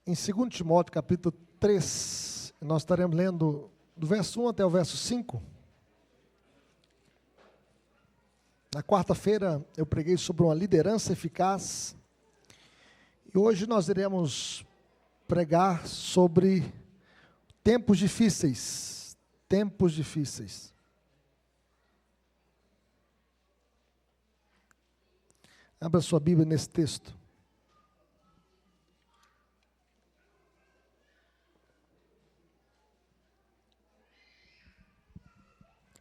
em 2 Timóteo, capítulo 3, nós estaremos lendo do verso 1 até o verso 5. Na quarta-feira eu preguei sobre uma liderança eficaz, e hoje nós iremos pregar sobre tempos difíceis. Tempos difíceis. Abra sua Bíblia nesse texto.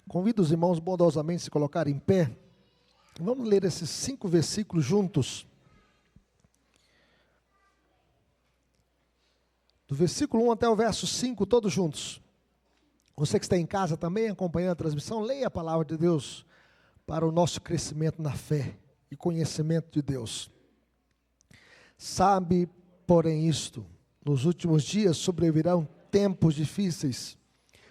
Convido os irmãos bondosamente a se colocarem em pé. Vamos ler esses 5 versículos juntos. Do versículo 1 até o verso 5, todos juntos. Você que está em casa também, acompanhando a transmissão, leia a palavra de Deus para o nosso crescimento na fé e conhecimento de Deus. Sabe, porém, isto: nos últimos dias sobrevirão tempos difíceis,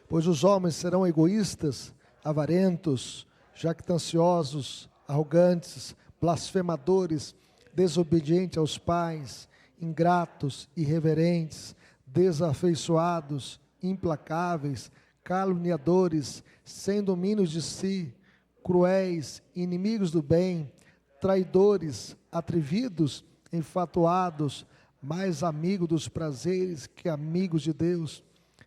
pois os homens serão egoístas, avarentos, jactanciosos, arrogantes, blasfemadores, desobedientes aos pais, ingratos, irreverentes, desafeiçoados, implacáveis, caluniadores, sem domínio de si, cruéis, inimigos do bem, traidores, atrevidos, enfatuados, mais amigos dos prazeres que amigos de Deus,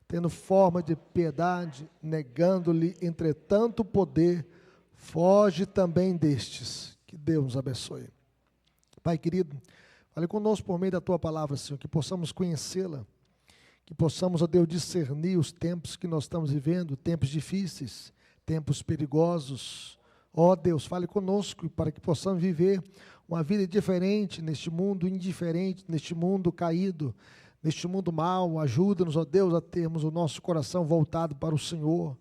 tendo forma de piedade, negando-lhe, entretanto, o poder. Foge também destes. Que Deus nos abençoe. Pai querido, fale conosco por meio da Tua palavra, Senhor, que possamos conhecê-la, que possamos, ó Deus, discernir os tempos que nós estamos vivendo, tempos difíceis, tempos perigosos. Ó Deus, fale conosco para que possamos viver uma vida diferente neste mundo indiferente, neste mundo caído, neste mundo mau. Ajuda-nos, ó Deus, a termos o nosso coração voltado para o Senhor,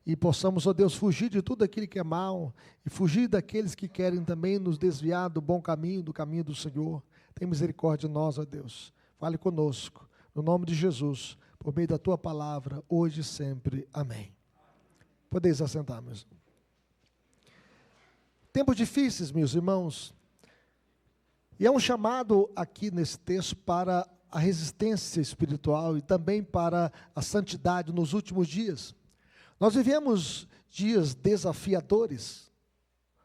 e possamos, ó Deus, fugir de tudo aquilo que é mal, e fugir daqueles que querem também nos desviar do bom caminho, do caminho do Senhor. Tem misericórdia de nós, ó Deus. Fale conosco, no nome de Jesus, por meio da Tua palavra, hoje e sempre. Amém. Podeis assentar, meus irmãos. Tempos difíceis, meus irmãos, e é um chamado aqui nesse texto para a resistência espiritual e também para a santidade nos últimos dias. Nós vivemos dias desafiadores.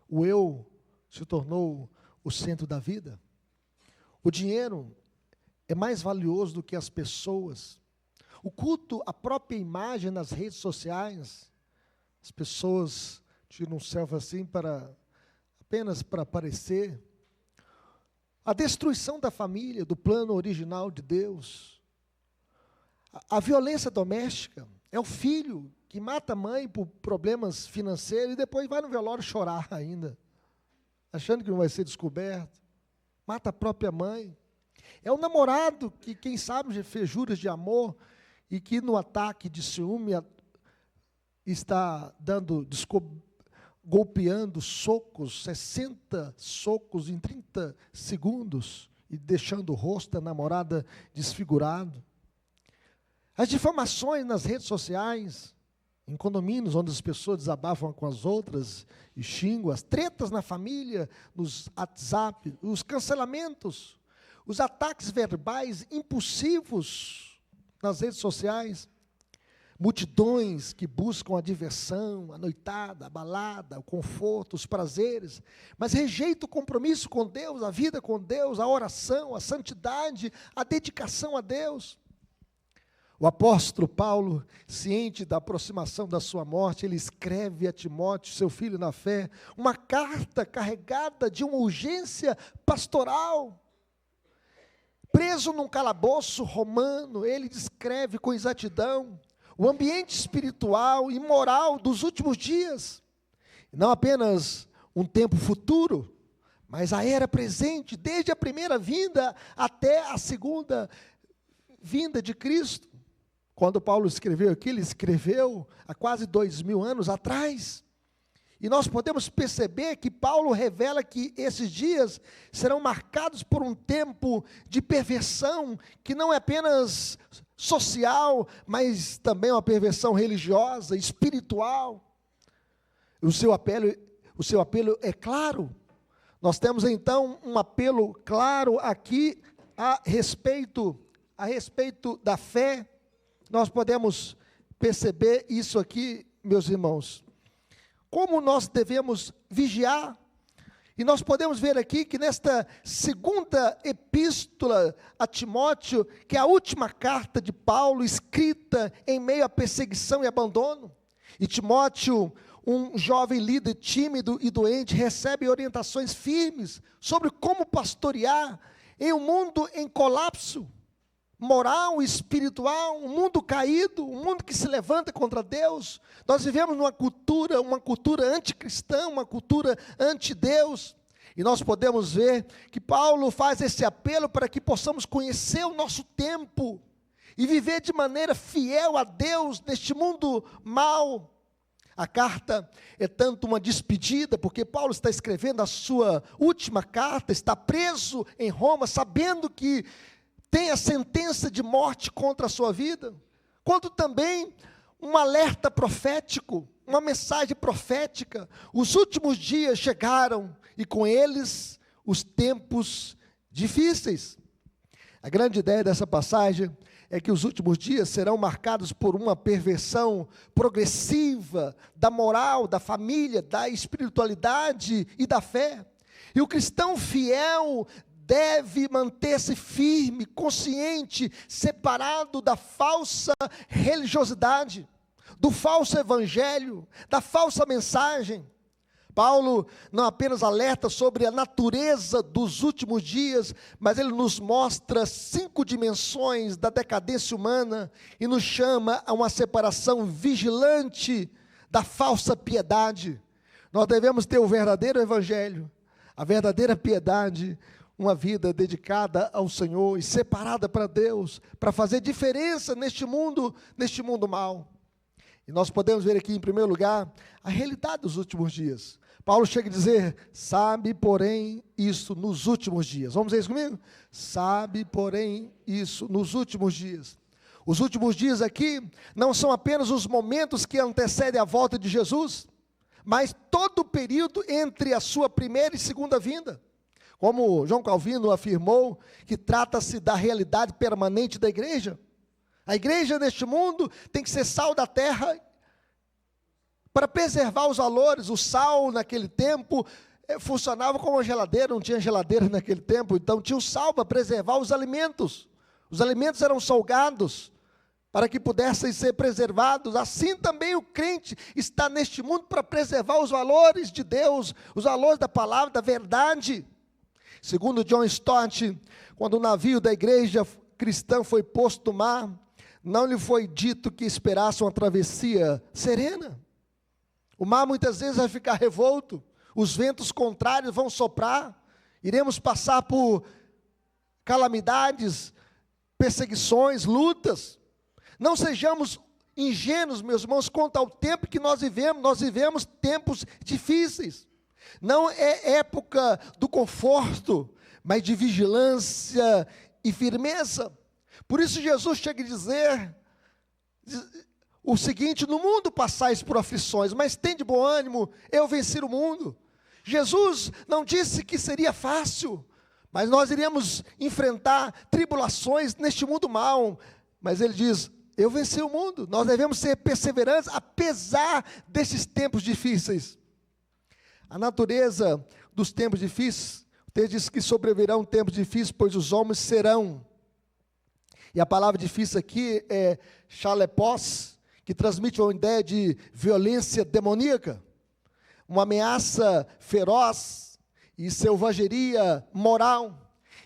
O eu se tornou o centro da vida. O dinheiro é mais valioso do que as pessoas. O culto à própria imagem nas redes sociais. As pessoas tiram um selfie assim apenas para aparecer. A destruição da família, do plano original de Deus. A violência doméstica. É o filho que mata a mãe por problemas financeiros e depois vai no velório chorar ainda, achando que não vai ser descoberto. Mata a própria mãe. É o namorado que, quem sabe, fez juras de amor e que no ataque de ciúme está golpeando socos, 60 socos em 30 segundos e deixando o rosto da namorada desfigurado. As difamações nas redes sociais, em condomínios onde as pessoas desabafam com as outras e xingam, as tretas na família, nos WhatsApp, os cancelamentos, os ataques verbais impulsivos nas redes sociais, multidões que buscam a diversão, a noitada, a balada, o conforto, os prazeres, mas rejeitam o compromisso com Deus, a vida com Deus, a oração, a santidade, a dedicação a Deus. O apóstolo Paulo, ciente da aproximação da sua morte, ele escreve a Timóteo, seu filho na fé, uma carta carregada de uma urgência pastoral. Preso num calabouço romano, ele descreve com exatidão o ambiente espiritual e moral dos últimos dias. Não apenas um tempo futuro, mas a era presente, desde a primeira vinda até a segunda vinda de Cristo. Quando Paulo escreveu aqui, ele escreveu há quase 2000 anos atrás. E nós podemos perceber que Paulo revela que esses dias serão marcados por um tempo de perversão, que não é apenas social, mas também uma perversão religiosa, espiritual. O seu apelo é claro. Nós temos então um apelo claro aqui a respeito a respeito da fé, nós podemos perceber isso aqui, meus irmãos. Como nós devemos vigiar. E nós podemos ver aqui que nesta segunda epístola a Timóteo, que é a última carta de Paulo, escrita em meio à perseguição e abandono, e Timóteo, um jovem líder tímido e doente, recebe orientações firmes sobre como pastorear em um mundo em colapso moral e espiritual, um mundo caído, um mundo que se levanta contra Deus. Nós vivemos numa cultura anticristã, uma cultura anti-Deus, e nós podemos ver que Paulo faz esse apelo para que possamos conhecer o nosso tempo, e viver de maneira fiel a Deus, neste mundo mau. A carta é tanto uma despedida, porque Paulo está escrevendo a sua última carta, está preso em Roma, sabendo que tem a sentença de morte contra a sua vida, quanto também um alerta profético, uma mensagem profética. Os últimos dias chegaram, e com eles os tempos difíceis. A grande ideia dessa passagem é que os últimos dias serão marcados por uma perversão progressiva da moral, da família, da espiritualidade e da fé. E o cristão fiel deve manter-se firme, consciente, separado da falsa religiosidade, do falso evangelho, da falsa mensagem. Paulo não apenas alerta sobre a natureza dos últimos dias, mas ele nos mostra 5 dimensões da decadência humana e nos chama a uma separação vigilante da falsa piedade. Nós devemos ter o verdadeiro evangelho, a verdadeira piedade, uma vida dedicada ao Senhor e separada para Deus, para fazer diferença neste mundo mau. E nós podemos ver aqui, em primeiro lugar, a realidade dos últimos dias. Paulo chega a dizer: sabe, porém, isso nos últimos dias. Vamos ver isso comigo? Sabe, porém, isso nos últimos dias. Os últimos dias aqui não são apenas os momentos que antecedem a volta de Jesus, mas todo o período entre a sua primeira e segunda vinda. Como João Calvino afirmou, que trata-se da realidade permanente da igreja. A igreja neste mundo tem que ser sal da terra para preservar os valores. O sal naquele tempo funcionava como uma geladeira, não tinha geladeira naquele tempo, então tinha o sal para preservar os alimentos. Os alimentos eram salgados para que pudessem ser preservados. Assim também o crente está neste mundo para preservar os valores de Deus, os valores da palavra, da verdade. Segundo John Stott, quando o navio da igreja cristã foi posto no mar, não lhe foi dito que esperasse uma travessia serena. O mar muitas vezes vai ficar revolto, os ventos contrários vão soprar, iremos passar por calamidades, perseguições, lutas. Não sejamos ingênuos, meus irmãos, quanto ao tempo que nós vivemos tempos difíceis. Não é época do conforto, mas de vigilância e firmeza. Por isso Jesus chega a dizer o seguinte: no mundo passais por aflições, mas tende bom ânimo, eu venci o mundo. Jesus não disse que seria fácil, mas nós iríamos enfrentar tribulações neste mundo mau, mas ele diz: eu venci o mundo. Nós devemos ser perseverantes, apesar desses tempos difíceis. A natureza dos tempos difíceis, o texto diz que sobrevirão tempos difíceis, pois os homens serão. E a palavra difícil aqui é chalepós, que transmite uma ideia de violência demoníaca, uma ameaça feroz e selvageria moral.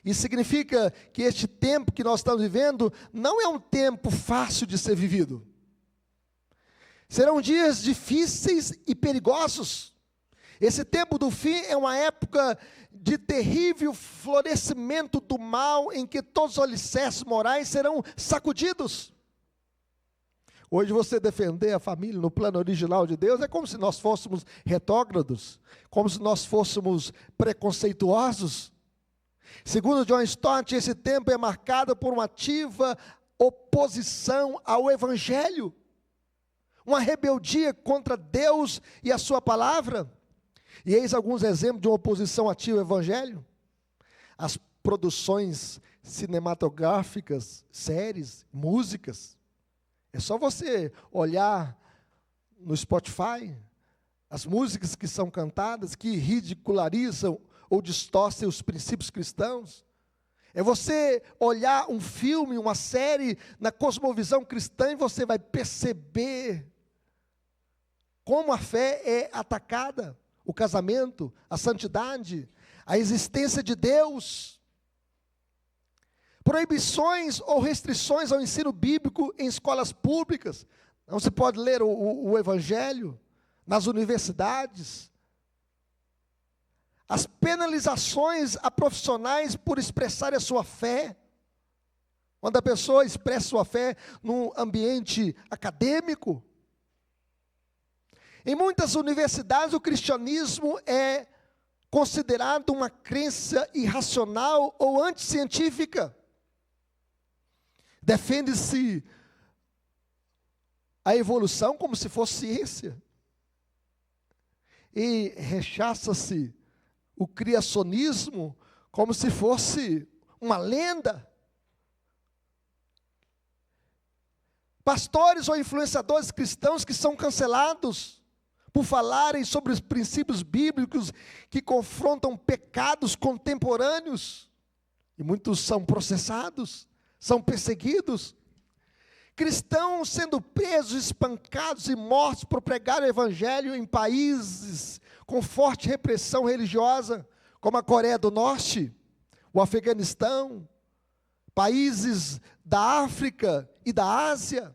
Isso significa que este tempo que nós estamos vivendo não é um tempo fácil de ser vivido. Serão dias difíceis e perigosos. Esse tempo do fim é uma época de terrível florescimento do mal, em que todos os alicerces morais serão sacudidos. Hoje você defender a família no plano original de Deus é como se nós fôssemos retrógrados, como se nós fôssemos preconceituosos. Segundo John Stott, esse tempo é marcado por uma ativa oposição ao Evangelho, uma rebeldia contra Deus e a sua palavra. E eis alguns exemplos de uma oposição ativa ao Evangelho: as produções cinematográficas, séries, músicas. É só você olhar no Spotify as músicas que são cantadas, que ridicularizam ou distorcem os princípios cristãos. É você olhar um filme, uma série na cosmovisão cristã e você vai perceber como a fé é atacada, o casamento, a santidade, a existência de Deus. Proibições ou restrições ao ensino bíblico em escolas públicas. Não se pode ler o Evangelho nas universidades. As penalizações a profissionais por expressarem a sua fé. Quando a pessoa expressa sua fé num ambiente acadêmico. Em muitas universidades, o cristianismo é considerado uma crença irracional ou anticientífica. Defende-se a evolução como se fosse ciência. E rechaça-se o criacionismo como se fosse uma lenda. Pastores ou influenciadores cristãos que são cancelados por falarem sobre os princípios bíblicos que confrontam pecados contemporâneos. E muitos são processados, são perseguidos. Cristãos sendo presos, espancados e mortos por pregar o evangelho em países com forte repressão religiosa, como a Coreia do Norte, o Afeganistão, países da África e da Ásia.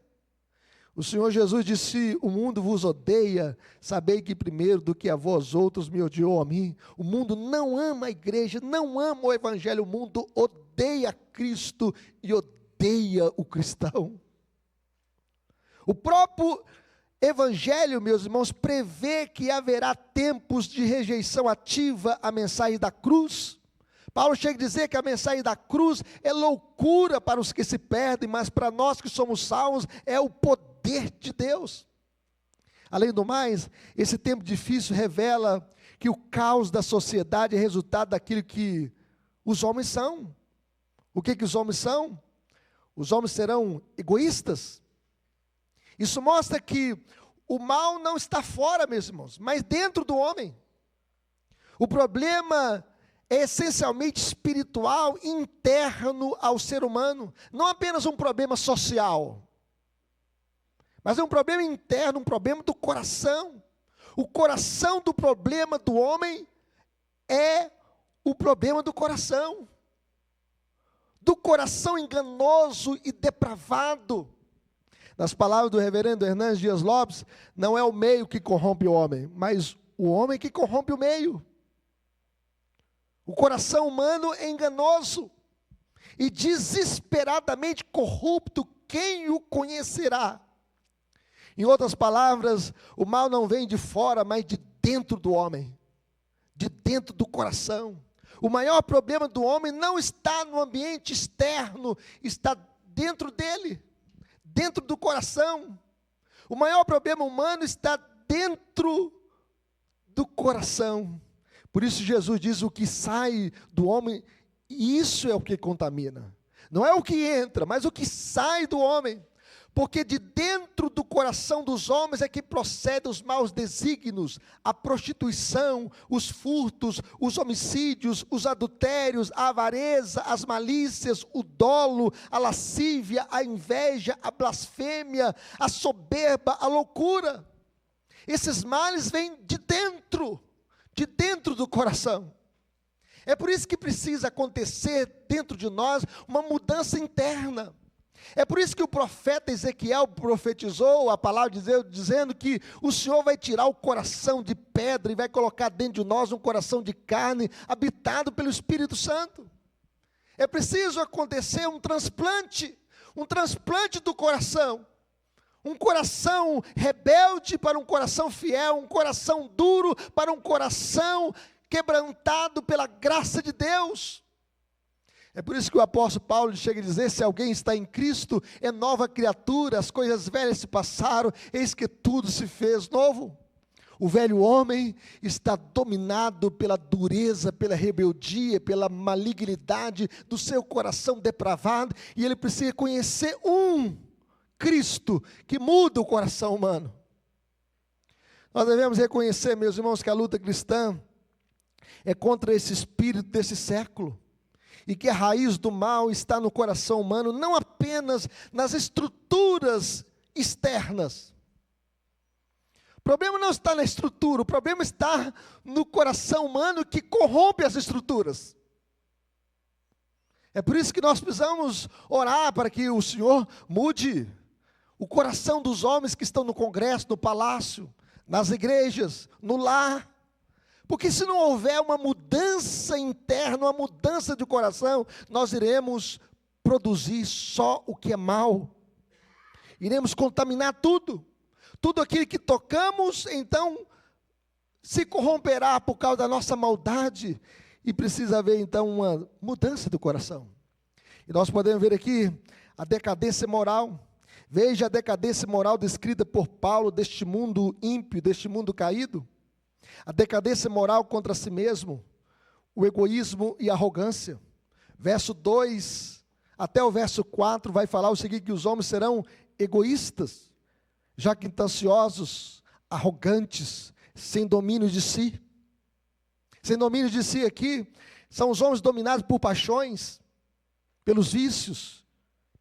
O Senhor Jesus disse: o mundo vos odeia, sabei que primeiro do que a vós outros me odiou a mim. O mundo não ama a igreja, não ama o evangelho, o mundo odeia Cristo e odeia o cristão. O próprio evangelho, meus irmãos, prevê que haverá tempos de rejeição ativa à mensagem da cruz. Paulo chega a dizer que a mensagem da cruz é loucura para os que se perdem, mas para nós que somos salvos é o poder de Deus. Além do mais, esse tempo difícil revela que o caos da sociedade é resultado daquilo que os homens são. O que os homens são? Os homens serão egoístas. Isso mostra que o mal não está fora, meus irmãos, mas dentro do homem. O problema é essencialmente espiritual, interno ao ser humano. Não apenas um problema social, mas é um problema interno, um problema do coração. O coração do problema do homem é o problema do coração. Do coração enganoso e depravado. Nas palavras do reverendo Hernandes Dias Lopes, não é o meio que corrompe o homem, mas o homem que corrompe o meio. O coração humano é enganoso e desesperadamente corrupto, quem o conhecerá? Em outras palavras, o mal não vem de fora, mas de dentro do homem, de dentro do coração. O maior problema do homem não está no ambiente externo, está dentro dele. Dentro do coração. O maior problema humano está dentro do coração. Por isso Jesus diz: o que sai do homem, isso é o que contamina. Não é o que entra, mas o que sai do homem. Porque de dentro do coração dos homens é que procedem os maus desígnios, a prostituição, os furtos, os homicídios, os adultérios, a avareza, as malícias, o dolo, a lascívia, a inveja, a blasfêmia, a soberba, a loucura. Esses males vêm de dentro do coração. É por isso que precisa acontecer dentro de nós uma mudança interna. É por isso que o profeta Ezequiel profetizou a palavra de Deus, dizendo que o Senhor vai tirar o coração de pedra e vai colocar dentro de nós um coração de carne, habitado pelo Espírito Santo. É preciso acontecer um transplante do coração. Um coração rebelde para um coração fiel, um coração duro para um coração quebrantado pela graça de Deus. É por isso que o apóstolo Paulo chega a dizer: se alguém está em Cristo, é nova criatura, as coisas velhas se passaram, eis que tudo se fez novo. O velho homem está dominado pela dureza, pela rebeldia, pela malignidade do seu coração depravado, e ele precisa conhecer um Cristo que muda o coração humano. Nós devemos reconhecer, meus irmãos, que a luta cristã é contra esse espírito desse século, e que a raiz do mal está no coração humano, não apenas nas estruturas externas. O problema não está na estrutura, o problema está no coração humano que corrompe as estruturas. É por isso que nós precisamos orar para que o Senhor mude o coração dos homens que estão no congresso, no palácio, nas igrejas, no lar. Porque se não houver uma mudança interna, uma mudança de coração, nós iremos produzir só o que é mal. Iremos contaminar tudo. Tudo aquilo que tocamos, então, se corromperá por causa da nossa maldade. E precisa haver, então, uma mudança do coração. E nós podemos ver aqui a decadência moral. Veja a decadência moral descrita por Paulo deste mundo ímpio, deste mundo caído. A decadência moral contra si mesmo, o egoísmo e a arrogância. Verso 2 até o verso 4 vai falar o seguinte: que os homens serão egoístas, jactanciosos, arrogantes, sem domínio de si. Sem domínio de si aqui, são os homens dominados por paixões, pelos vícios,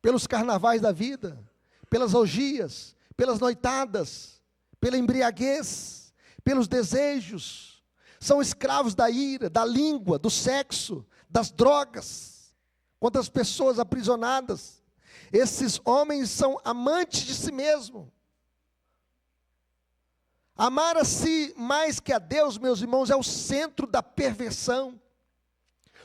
pelos carnavais da vida, pelas orgias, pelas noitadas, pela embriaguez, pelos desejos. São escravos da ira, da língua, do sexo, das drogas. Quantas pessoas aprisionadas. Esses homens são amantes de si mesmo. Amar a si mais que a Deus, meus irmãos, é o centro da perversão.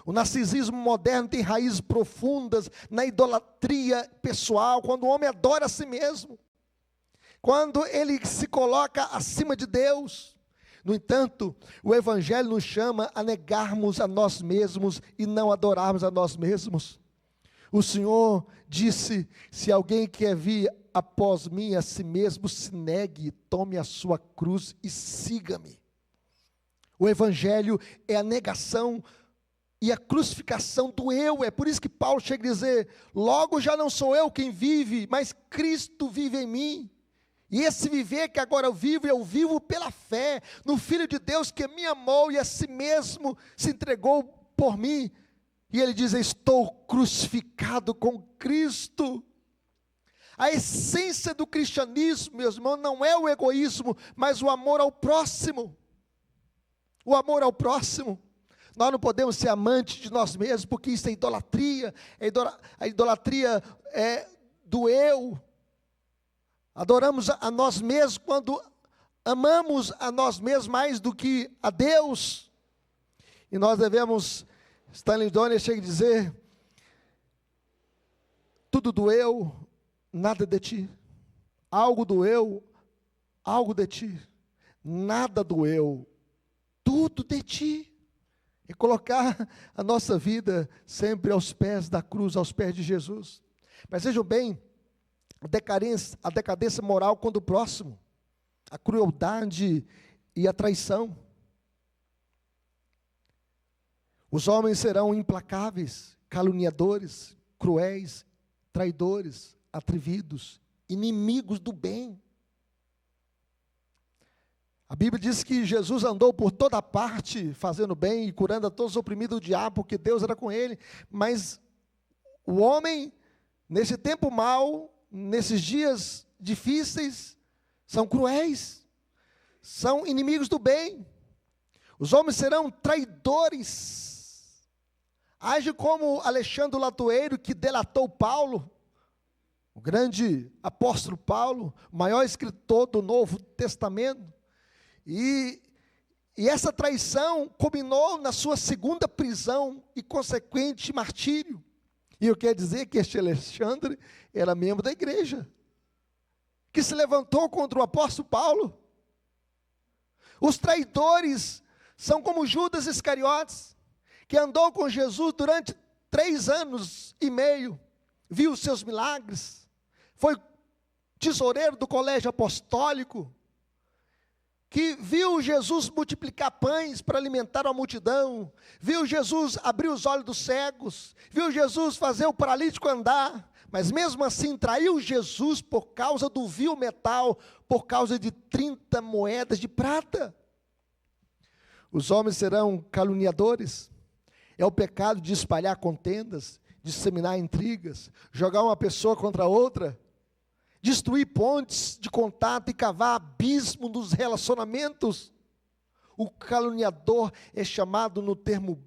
O narcisismo moderno tem raízes profundas na idolatria pessoal, quando o homem adora a si mesmo, quando ele se coloca acima de Deus. No entanto, o Evangelho nos chama a negarmos a nós mesmos e não adorarmos a nós mesmos. O Senhor disse: se alguém quer vir após mim, a si mesmo se negue, tome a sua cruz e siga-me. O Evangelho é a negação e a crucificação do eu. É por isso que Paulo chega a dizer: logo já não sou eu quem vive, mas Cristo vive em mim. E esse viver que agora eu vivo pela fé no Filho de Deus que me amou e a si mesmo se entregou por mim. E ele diz: estou crucificado com Cristo. A essência do cristianismo, meus irmãos, não é o egoísmo, mas o amor ao próximo. O amor ao próximo. Nós não podemos ser amantes de nós mesmos, porque isso é idolatria. A idolatria é do eu. Adoramos a nós mesmos quando amamos a nós mesmos mais do que a Deus. E nós devemos, Stanley Donner chega a dizer: tudo do eu, nada de ti. Algo do eu, algo de ti. Nada do eu, tudo de ti. E colocar a nossa vida sempre aos pés da cruz, aos pés de Jesus. Mas vejam bem, a decadência moral contra o próximo, a crueldade e a traição. Os homens serão implacáveis, caluniadores, cruéis, traidores, atrevidos, inimigos do bem. A Bíblia diz que Jesus andou por toda parte fazendo bem e curando a todos os oprimidos do diabo, porque Deus era com ele. Mas o homem, nesse tempo mau, nesses dias difíceis, são cruéis, são inimigos do bem. Os homens serão traidores. Age como Alexandre o Latoeiro, que delatou Paulo, o grande apóstolo Paulo, o maior escritor do Novo Testamento. E essa traição culminou na sua segunda prisão e consequente martírio. E eu quero dizer que este Alexandre era membro da igreja, que se levantou contra o apóstolo Paulo. Os traidores são como Judas Iscariotes, que andou com Jesus durante 3 anos e meio, viu os seus milagres, foi tesoureiro do colégio apostólico, que viu Jesus multiplicar pães para alimentar a multidão, viu Jesus abrir os olhos dos cegos, viu Jesus fazer o paralítico andar, mas mesmo assim traiu Jesus por causa do vil metal, por causa de 30 moedas de prata. Os homens serão caluniadores. É o pecado de espalhar contendas, disseminar intrigas, jogar uma pessoa contra outra, destruir pontes de contato e cavar abismo nos relacionamentos. O caluniador é chamado no termo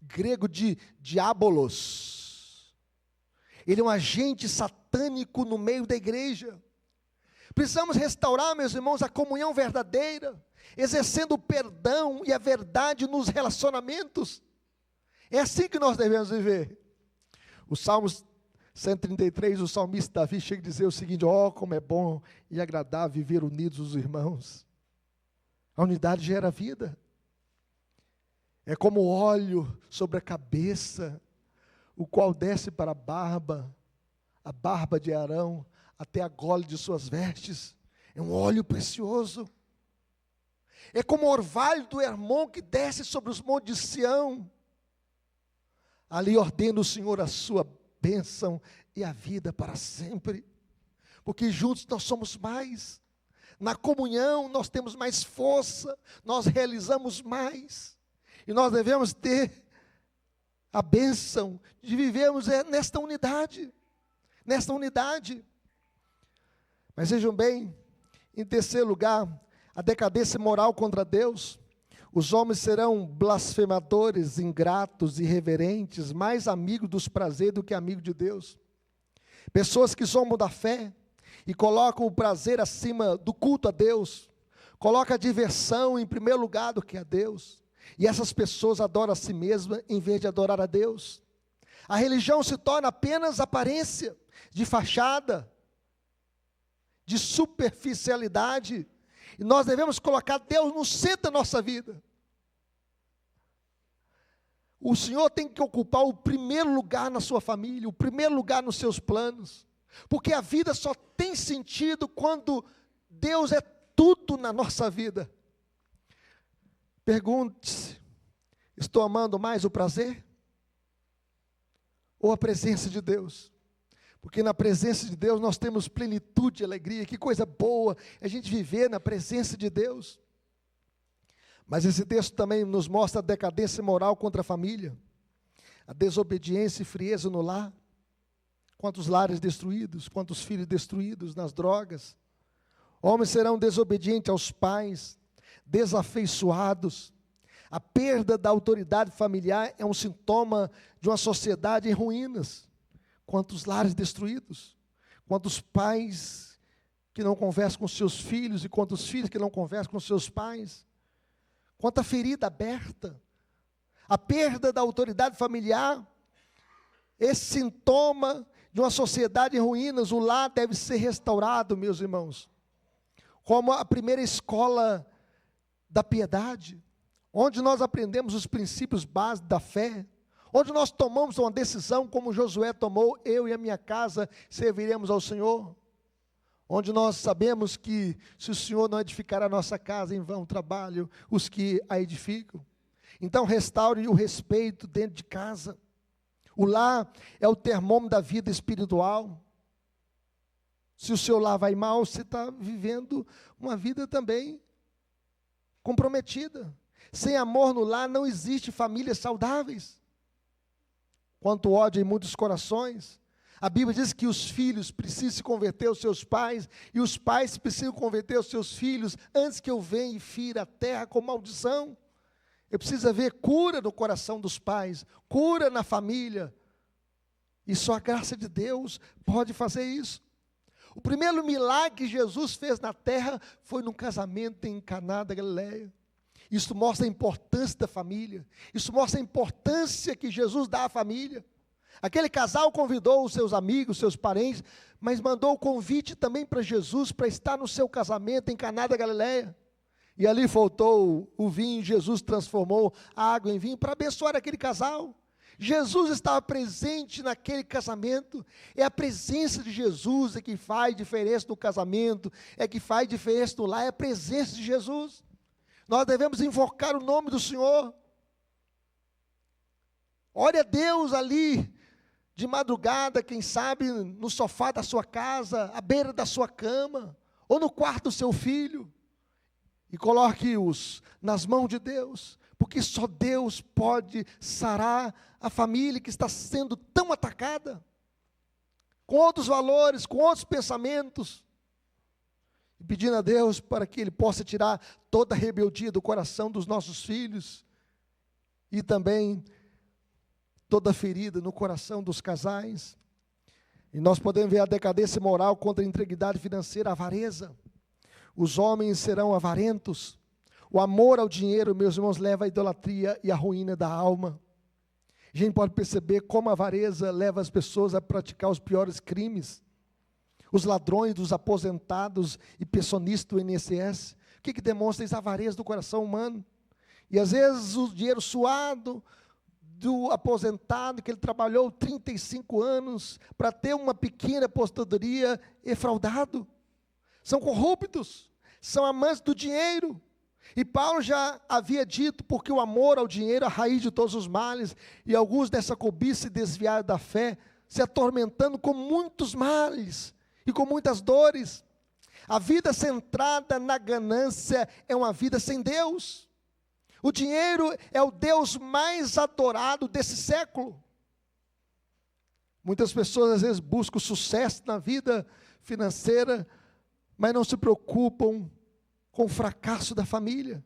grego de diabolos. Ele é um agente satânico no meio da igreja. Precisamos restaurar, meus irmãos, a comunhão verdadeira, exercendo o perdão e a verdade nos relacionamentos. É assim que nós devemos viver. O Salmos 133, o salmista Davi chega a dizer o seguinte: como é bom e agradável viver unidos os irmãos. A unidade gera vida. É como óleo sobre a cabeça, o qual desce para a barba de Arão, até a gola de suas vestes. É um óleo precioso. É como o orvalho do Hermon que desce sobre os montes de Sião. Ali ordena o Senhor a sua bênção e a vida para sempre, porque juntos nós somos mais, na comunhão nós temos mais força, nós realizamos mais, e nós devemos ter a bênção de vivermos nesta unidade, mas vejam bem, em terceiro lugar, a decadência moral contra Deus. Os homens serão blasfemadores, ingratos, irreverentes, mais amigos dos prazeres do que amigos de Deus. Pessoas que zombam da fé e colocam o prazer acima do culto a Deus, colocam a diversão em primeiro lugar do que a Deus. E essas pessoas adoram a si mesmas em vez de adorar a Deus. A religião se torna apenas aparência, de fachada, de superficialidade. E nós devemos colocar Deus no centro da nossa vida. O Senhor tem que ocupar o primeiro lugar na sua família, o primeiro lugar nos seus planos. Porque a vida só tem sentido quando Deus é tudo na nossa vida. Pergunte-se: estou amando mais o prazer? Ou a presença de Deus? Porque na presença de Deus nós temos plenitude e alegria. Que coisa boa a gente viver na presença de Deus. Mas esse texto também nos mostra a decadência moral contra a família, a desobediência e frieza no lar. Quantos lares destruídos, quantos filhos destruídos nas drogas. Homens serão desobedientes aos pais, desafeiçoados. A perda da autoridade familiar é um sintoma de uma sociedade em ruínas. Quantos lares destruídos, quantos pais que não conversam com seus filhos e quantos filhos que não conversam com seus pais. Quanta ferida aberta. A perda da autoridade familiar, esse sintoma de uma sociedade em ruínas. O lar deve ser restaurado, meus irmãos, como a primeira escola da piedade, onde nós aprendemos os princípios básicos da fé, onde nós tomamos uma decisão como Josué tomou: eu e a minha casa serviremos ao Senhor. Onde nós sabemos que se o Senhor não edificar a nossa casa, em vão trabalham os que a edificam. Então restaure o respeito dentro de casa. O lar é o termômetro da vida espiritual. Se o seu lar vai mal, você está vivendo uma vida também comprometida. Sem amor no lar não existe famílias saudáveis. Quanto ódio em muitos corações. A Bíblia diz que os filhos precisam se converter aos seus pais, e os pais precisam converter aos seus filhos, antes que eu venha e fira a terra com maldição. Eu preciso ver cura no coração dos pais, cura na família, e só a graça de Deus pode fazer isso. O primeiro milagre que Jesus fez na terra foi num casamento em Caná da Galileia. Isso mostra a importância da família. Isso mostra a importância que Jesus dá à família. Aquele casal convidou os seus amigos, seus parentes, mas mandou o convite também para Jesus, para estar no seu casamento em Caná da Galileia. E ali faltou o vinho, Jesus transformou a água em vinho para abençoar aquele casal. Jesus estava presente naquele casamento. É a presença de Jesus que faz diferença no casamento, que faz diferença no lar, é a presença de Jesus. Nós devemos invocar o nome do Senhor. Ore a Deus ali, de madrugada, quem sabe, no sofá da sua casa, à beira da sua cama, ou no quarto do seu filho, e coloque-os nas mãos de Deus, porque só Deus pode sarar a família que está sendo tão atacada, com outros valores, com outros pensamentos, e pedindo a Deus para que Ele possa tirar toda a rebeldia do coração dos nossos filhos, e também toda a ferida no coração dos casais. E nós podemos ver a decadência moral contra a integridade financeira, a avareza. Os homens serão avarentos. O amor ao dinheiro, meus irmãos, leva à idolatria e à ruína da alma. A gente pode perceber como a avareza leva as pessoas a praticar os piores crimes. Os ladrões dos aposentados e pensionistas do INSS. O que demonstra isso? A avareza do coração humano. E às vezes o dinheiro suado do aposentado, que ele trabalhou 35 anos para ter uma pequena aposentadoria, é fraudado. São corruptos, são amantes do dinheiro. E Paulo já havia dito, porque o amor ao dinheiro é a raiz de todos os males, e alguns dessa cobiça se desviaram da fé, se atormentando com muitos males e com muitas dores. A vida centrada na ganância é uma vida sem Deus. O dinheiro é o Deus mais adorado desse século. Muitas pessoas às vezes buscam sucesso na vida financeira, mas não se preocupam com o fracasso da família.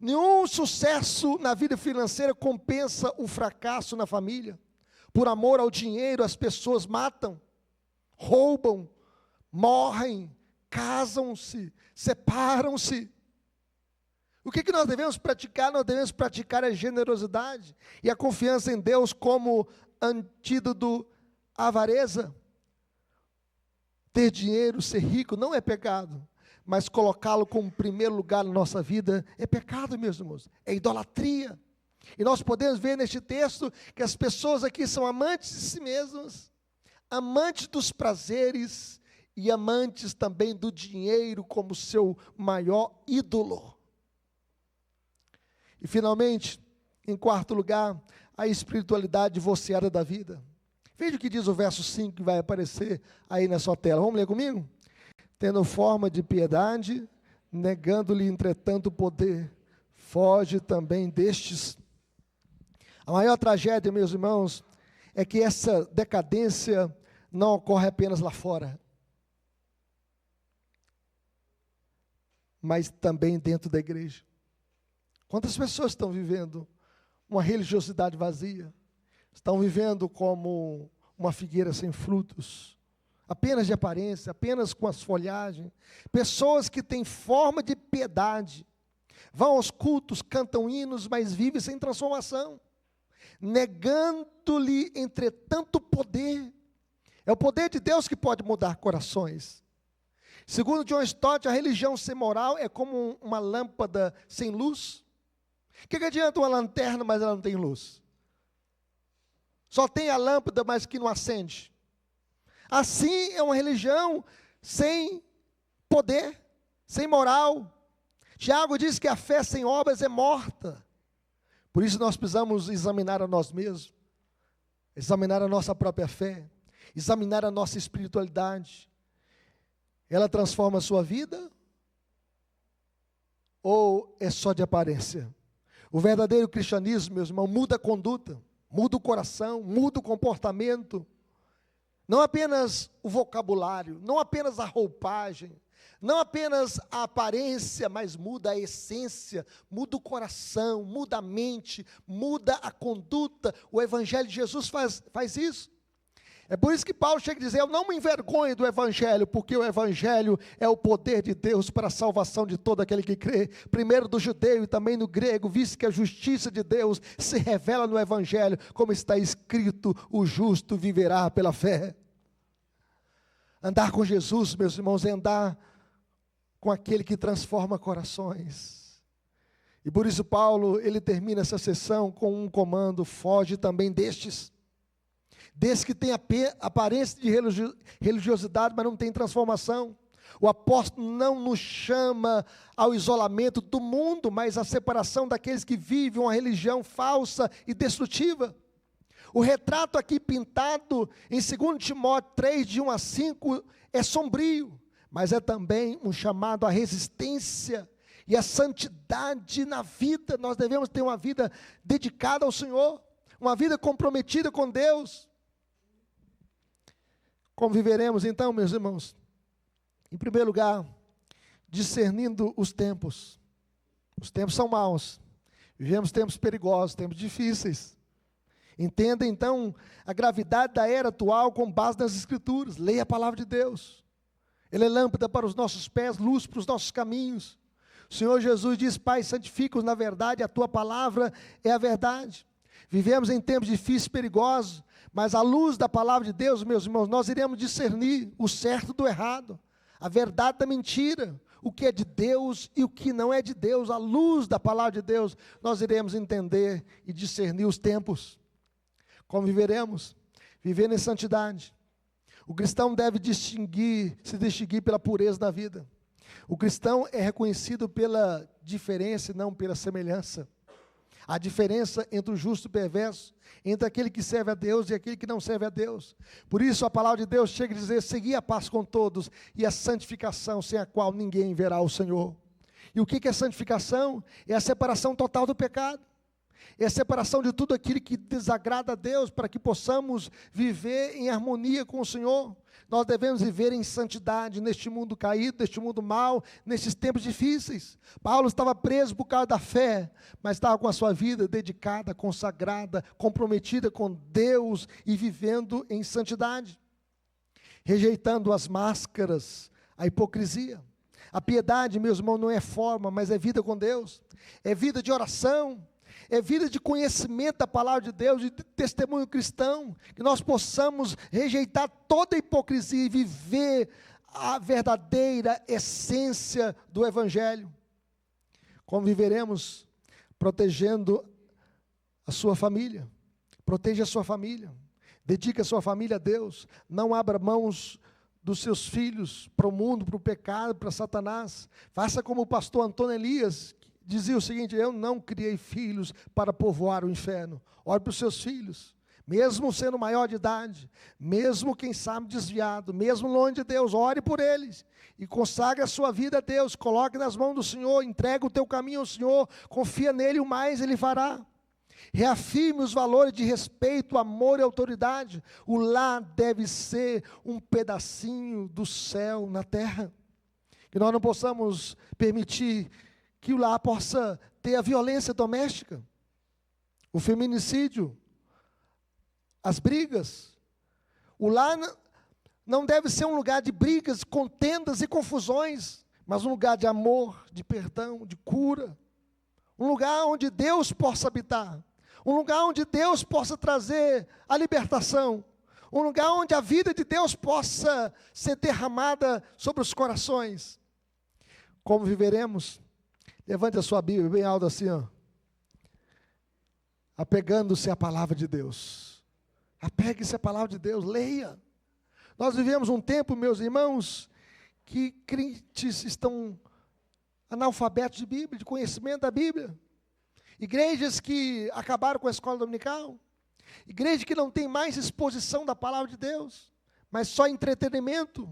Nenhum sucesso na vida financeira compensa o fracasso na família. Por amor ao dinheiro, as pessoas matam, roubam, morrem, casam-se, separam-se. O que nós devemos praticar? Nós devemos praticar a generosidade e a confiança em Deus como antídoto à avareza. Ter dinheiro, ser rico não é pecado, mas colocá-lo como primeiro lugar na nossa vida é pecado, meus irmãos, é idolatria. E nós podemos ver neste texto que as pessoas aqui são amantes de si mesmas, amantes dos prazeres e amantes também do dinheiro como seu maior ídolo. E finalmente, em quarto lugar, a espiritualidade divorciada da vida. Veja o que diz o verso 5 que vai aparecer aí na sua tela. Vamos ler comigo? Tendo forma de piedade, negando-lhe entretanto o poder, foge também destes. A maior tragédia, meus irmãos, é que essa decadência não ocorre apenas lá fora, mas também dentro da igreja. Quantas pessoas estão vivendo uma religiosidade vazia? Estão vivendo como uma figueira sem frutos, apenas de aparência, apenas com as folhagens. Pessoas que têm forma de piedade, vão aos cultos, cantam hinos, mas vivem sem transformação, negando-lhe entretanto poder. É o poder de Deus que pode mudar corações. Segundo John Stott, a religião sem moral é como uma lâmpada sem luz. O que adianta uma lanterna, mas ela não tem luz? Só tem a lâmpada, mas que não acende. Assim é uma religião sem poder, sem moral. Tiago diz que a fé sem obras é morta. Por isso nós precisamos examinar a nós mesmos, examinar a nossa própria fé, examinar a nossa espiritualidade. Ela transforma a sua vida? Ou é só de aparência? O verdadeiro cristianismo, meus irmãos, muda a conduta, muda o coração, muda o comportamento. Não apenas o vocabulário, não apenas a roupagem, não apenas a aparência, mas muda a essência, muda o coração, muda a mente, muda a conduta. O Evangelho de Jesus faz isso. É por isso que Paulo chega a dizer: eu não me envergonho do Evangelho, porque o Evangelho é o poder de Deus para a salvação de todo aquele que crê, primeiro do judeu e também do grego, visto que a justiça de Deus se revela no Evangelho, como está escrito: o justo viverá pela fé. Andar com Jesus, meus irmãos, é andar com aquele que transforma corações. E por isso Paulo, ele termina essa sessão com um comando: foge também destes que têm aparência de religiosidade, mas não tem transformação. O apóstolo não nos chama ao isolamento do mundo, mas à separação daqueles que vivem uma religião falsa e destrutiva. O retrato aqui pintado em 2 Timóteo 3, de 1 a 5, é sombrio, mas é também um chamado à resistência e à santidade na vida. Nós devemos ter uma vida dedicada ao Senhor, uma vida comprometida com Deus. Como viveremos então, meus irmãos? Em primeiro lugar, discernindo os tempos. Os tempos são maus. Vivemos tempos perigosos, tempos difíceis. Entenda então a gravidade da era atual com base nas Escrituras. Leia a palavra de Deus. Ele é lâmpada para os nossos pés, luz para os nossos caminhos. O Senhor Jesus diz: Pai, santifica-os na verdade, a tua palavra é a verdade. Vivemos em tempos difíceis e perigosos, mas à luz da palavra de Deus, meus irmãos, nós iremos discernir o certo do errado, a verdade da mentira, o que é de Deus e o que não é de Deus. À luz da palavra de Deus, nós iremos entender e discernir os tempos. Como viveremos? Vivendo em santidade. O cristão deve se distinguir pela pureza da vida. O cristão é reconhecido pela diferença e não pela semelhança. A diferença entre o justo e o perverso, entre aquele que serve a Deus e aquele que não serve a Deus. Por isso a palavra de Deus chega a dizer: segui a paz com todos e a santificação, sem a qual ninguém verá o Senhor. E o que é santificação? É a separação total do pecado. É a separação de tudo aquilo que desagrada a Deus, para que possamos viver em harmonia com o Senhor. Nós devemos viver em santidade neste mundo caído, neste mundo mau, nesses tempos difíceis. Paulo estava preso por causa da fé, mas estava com a sua vida dedicada, consagrada, comprometida com Deus e vivendo em santidade, rejeitando as máscaras, a hipocrisia. A piedade, meus irmãos, não é forma, mas é vida com Deus, é vida de oração, é vida de conhecimento da palavra de Deus, de testemunho cristão, que nós possamos rejeitar toda a hipocrisia e viver a verdadeira essência do Evangelho. Como viveremos? Protegendo a sua família. Proteja a sua família. Dedique a sua família a Deus. Não abra mãos dos seus filhos para o mundo, para o pecado, para Satanás. Faça como o pastor Antônio Elias, dizia o seguinte: eu não criei filhos para povoar o inferno. Olhe para os seus filhos, mesmo sendo maior de idade, mesmo quem sabe desviado, mesmo longe de Deus, ore por eles, e consagre a sua vida a Deus, coloque nas mãos do Senhor, entrega o teu caminho ao Senhor, confia nele, o mais Ele fará. Reafirme os valores de respeito, amor e autoridade. O lar deve ser um pedacinho do céu na terra, que nós não possamos permitir que o lar possa ter a violência doméstica, o feminicídio, as brigas. O lar não deve ser um lugar de brigas, contendas e confusões, mas um lugar de amor, de perdão, de cura. Um lugar onde Deus possa habitar, um lugar onde Deus possa trazer a libertação, um lugar onde a vida de Deus possa ser derramada sobre os corações. Como viveremos? Levante a sua Bíblia bem alto assim, ó. Apegando-se à palavra de Deus. Apegue-se à palavra de Deus, leia. Nós vivemos um tempo, meus irmãos, que crentes estão analfabetos de Bíblia, de conhecimento da Bíblia. Igrejas que acabaram com a escola dominical. Igrejas que não tem mais exposição da palavra de Deus, mas só entretenimento.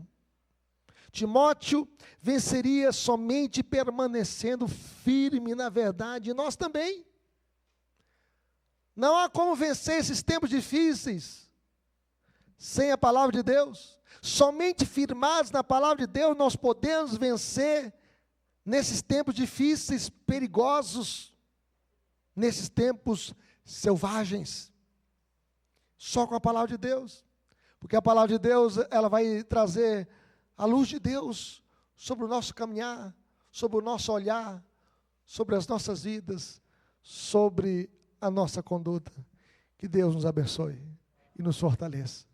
Timóteo venceria somente permanecendo firme na verdade, e nós também. Não há como vencer esses tempos difíceis sem a palavra de Deus. Somente firmados na palavra de Deus nós podemos vencer nesses tempos difíceis, perigosos, nesses tempos selvagens. Só com a palavra de Deus, porque a palavra de Deus, ela vai trazer a luz de Deus sobre o nosso caminhar, sobre o nosso olhar, sobre as nossas vidas, sobre a nossa conduta. Que Deus nos abençoe e nos fortaleça.